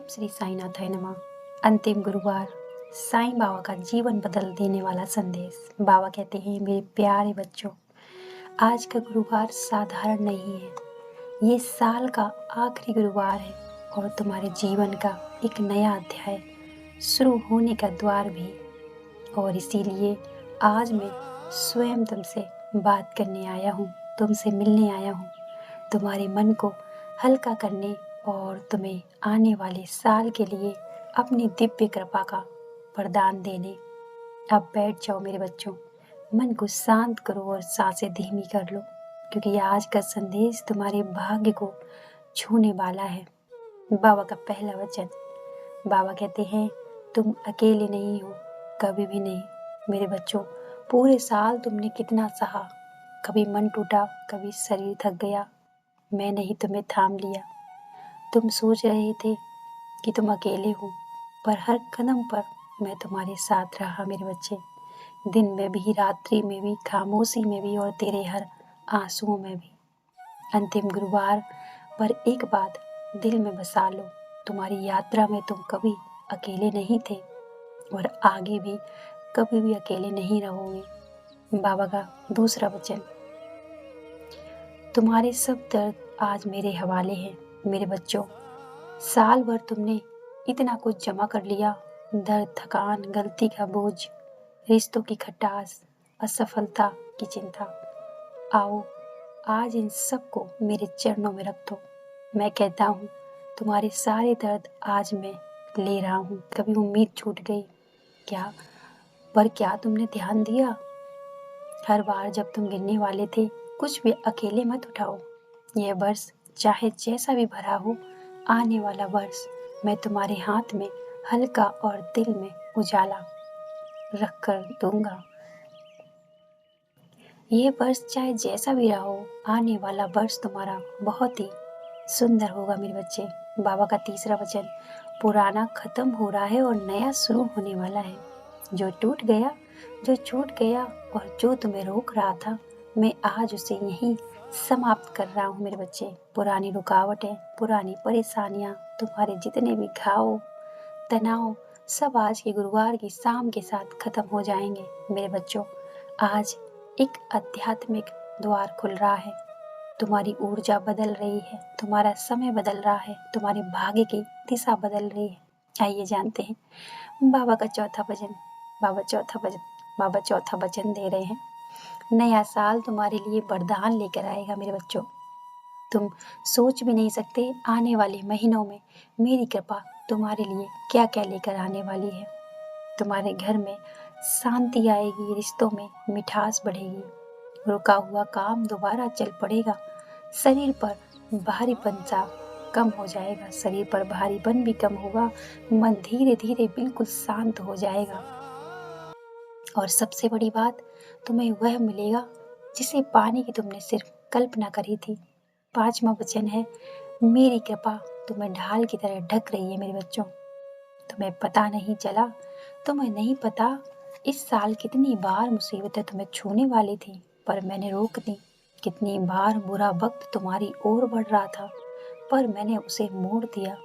श्री साईनाथाय नमः। अंतिम गुरुवार, साईं बाबा का जीवन बदल देने वाला संदेश। बाबा कहते हैं, मेरे प्यारे बच्चों, आज का गुरुवार साधारण नहीं है। ये साल का आखिरी गुरुवार है और तुम्हारे जीवन का एक नया अध्याय शुरू होने का द्वार भी। और इसीलिए आज मैं स्वयं तुमसे बात करने आया हूँ, तुमसे मिलने आया हूँ, तुम्हारे मन को हल्का करने और तुम्हें आने वाले साल के लिए अपनी दिव्य कृपा का वरदान देने। अब बैठ जाओ मेरे बच्चों, मन को शांत करो और सांसें धीमी कर लो, क्योंकि आज का संदेश तुम्हारे भाग्य को छूने वाला है। बाबा का पहला वचन। बाबा कहते हैं, तुम अकेले नहीं हो, कभी भी नहीं। मेरे बच्चों, पूरे साल तुमने कितना सहा, कभी मन टूटा, कभी शरीर थक गया, मैंने ही तुम्हें थाम लिया। तुम सोच रहे थे कि तुम अकेले हो, पर हर कदम पर मैं तुम्हारे साथ रहा मेरे बच्चे। दिन में भी, रात्रि में भी, खामोशी में भी और तेरे हर आंसुओं में भी। अंतिम गुरुवार पर एक बात दिल में बसा लो, तुम्हारी यात्रा में तुम कभी अकेले नहीं थे और आगे भी कभी भी अकेले नहीं रहोगे। बाबा का दूसरा वचन। तुम्हारे सब दर्द आज मेरे हवाले हैं मेरे बच्चों। साल भर तुमने इतना कुछ जमा कर लिया, दर्द, थकान, गलती का बोझ, रिश्तों की खटास, असफलता की चिंता। आओ आज इन सब को मेरे चरणों में रख दो। मैं कहता हूँ, तुम्हारे सारे दर्द आज मैं ले रहा हूँ। कभी उम्मीद छूट गई क्या? पर क्या तुमने ध्यान दिया? हर बार जब तुम गिरने वाले थे, कुछ भी अकेले मत उठाओ। यह वर्ष चाहे जैसा भी भरा हो, आने वाला वर्ष मैं तुम्हारे हाथ में हल्का और दिल में उजाला रख कर दूंगा। यह वर्ष चाहे जैसा भी रहा हो, आने वाला वर्ष तुम्हारा बहुत ही सुंदर होगा मेरे बच्चे। बाबा का तीसरा वचन। पुराना खत्म हो रहा है और नया शुरू होने वाला है। जो टूट गया, जो छूट गया और जो तुम्हें रोक रहा था, मैं आज उसे यहीं समाप्त कर रहा हूँ मेरे बच्चे। पुरानी रुकावटें, पुरानी परेशानियाँ, तुम्हारे जितने भी घाव, तनाव, सब आज के गुरुवार की शाम के साथ खत्म हो जाएंगे मेरे बच्चों। आज एक आध्यात्मिक द्वार खुल रहा है। तुम्हारी ऊर्जा बदल रही है, तुम्हारा समय बदल रहा है, तुम्हारे भाग्य की दिशा बदल रही है। आइए जानते हैं बाबा का चौथा वचन। बाबा चौथा वचन दे रहे हैं। नया साल तुम्हारे लिए वरदान लेकर आएगा मेरे बच्चों। तुम सोच भी नहीं सकते आने वाले महीनों में मेरी कृपा तुम्हारे लिए क्या क्या लेकर आने वाली है। तुम्हारे घर में शांति आएगी, रिश्तों में मिठास बढ़ेगी, रुका हुआ काम दोबारा चल पड़ेगा, शरीर पर भारीपन सा कम हो जाएगा, शरीर पर भारीपन भी कम होगा, मन धीरे धीरे बिल्कुल शांत हो जाएगा। और सबसे बड़ी बात, तुम्हें वह मिलेगा जिसे पाने की तुमने सिर्फ कल्पना करी थी। पांचवा वचन है, मेरी कृपा तुम्हें ढाल की तरह ढक रही है मेरे बच्चों। तुम्हें पता नहीं चला, तुम्हें नहीं पता इस साल कितनी बार मुसीबतें तुम्हें छूने वाली थी, पर मैंने रोक दी। कितनी बार बुरा वक्त तुम्हारी ओर बढ़ रहा था, पर मैंने उसे मोड़ दिया।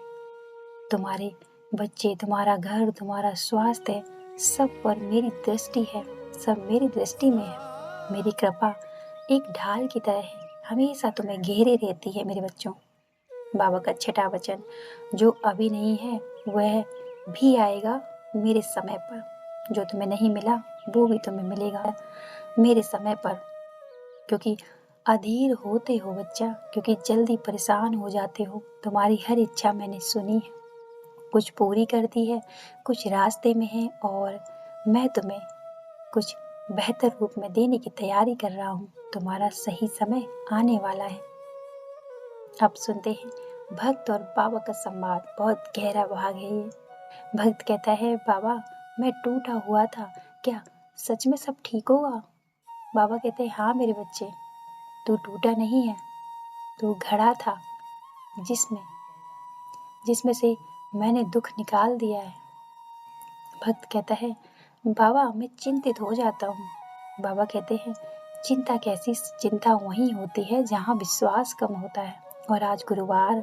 तुम्हारे बच्चे, तुम्हारा घर, तुम्हारा स्वास्थ्य, सब पर मेरी दृष्टि है, सब मेरी दृष्टि में है। मेरी कृपा एक ढाल की तरह है, हमेशा तुम्हें घेरे रहती है मेरे बच्चों। बाबा का छठा वचन। जो अभी नहीं है वह भी आएगा मेरे समय पर। जो तुम्हें नहीं मिला वो भी तुम्हें मिलेगा मेरे समय पर। क्योंकि अधीर होते हो बच्चा, क्योंकि जल्दी परेशान हो जाते हो। तुम्हारी हर इच्छा मैंने सुनी है, कुछ पूरी कर दी है, कुछ रास्ते में है, और मैं तुम्हें कुछ बेहतर रूप में देने की तैयारी कर रहा हूँ। तुम्हारा सही समय आने वाला है। अब सुनते हैं भक्त और बाबा का संवाद। बहुत गहरा भाग है ये। भक्त कहता है, बाबा मैं टूटा हुआ था, क्या सच में सब ठीक होगा? बाबा कहते हैं, हाँ मेरे बच्चे, तू टूटा नहीं है, तू घड़ा था जिसमें जिसमें से मैंने दुख निकाल दिया है। भक्त कहता है, बाबा मैं चिंतित हो जाता हूँ। बाबा कहते हैं, चिंता कैसी? चिंता वहीं होती है जहाँ विश्वास कम होता है। और आज गुरुवार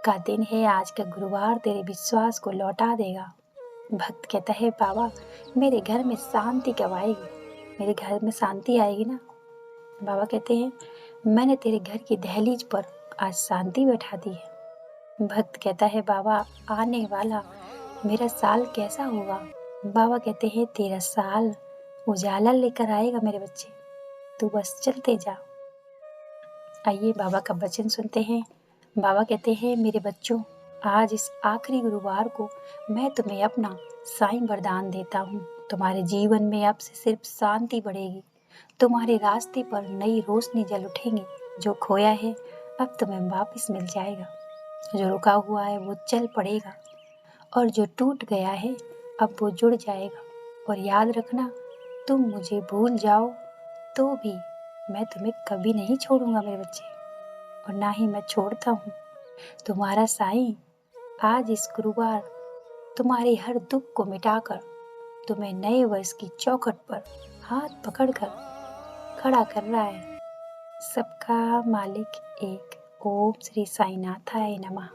का दिन है, आज का गुरुवार तेरे विश्वास को लौटा देगा। भक्त कहता है बाबा मेरे घर में शांति कब आएगी, मेरे घर में शांति आएगी ना। बाबा कहते हैं मैंने तेरे घर की दहलीज पर आज शांति बैठा दी है। भक्त कहता है बाबा आने वाला मेरा साल कैसा होगा। बाबा कहते हैं तेरा साल उजाला लेकर आएगा मेरे बच्चे, तू बस चलते जा। आइए बाबा का वचन सुनते हैं। बाबा कहते हैं मेरे बच्चों, आज इस आखिरी गुरुवार को मैं तुम्हें अपना साईं वरदान देता हूँ। तुम्हारे जीवन में अब से सिर्फ शांति बढ़ेगी, तुम्हारे रास्ते पर नई रोशनी जल उठेंगी। जो खोया है अब तुम्हें वापस मिल जाएगा, जो रुका हुआ है वो चल पड़ेगा, और जो टूट गया है अब वो जुड़ जाएगा। और याद रखना, तुम मुझे भूल जाओ तो भी मैं तुम्हें कभी नहीं छोड़ूंगा मेरे बच्चे, और ना ही मैं छोड़ता हूँ। तुम्हारा साईं आज इस गुरुवार तुम्हारे हर दुख को मिटाकर तुम्हें नए वर्ष की चौखट पर हाथ पकड़कर खड़ा कर रहा है। सबका मालिक एक। ओम श्री साईनाथाय नमः।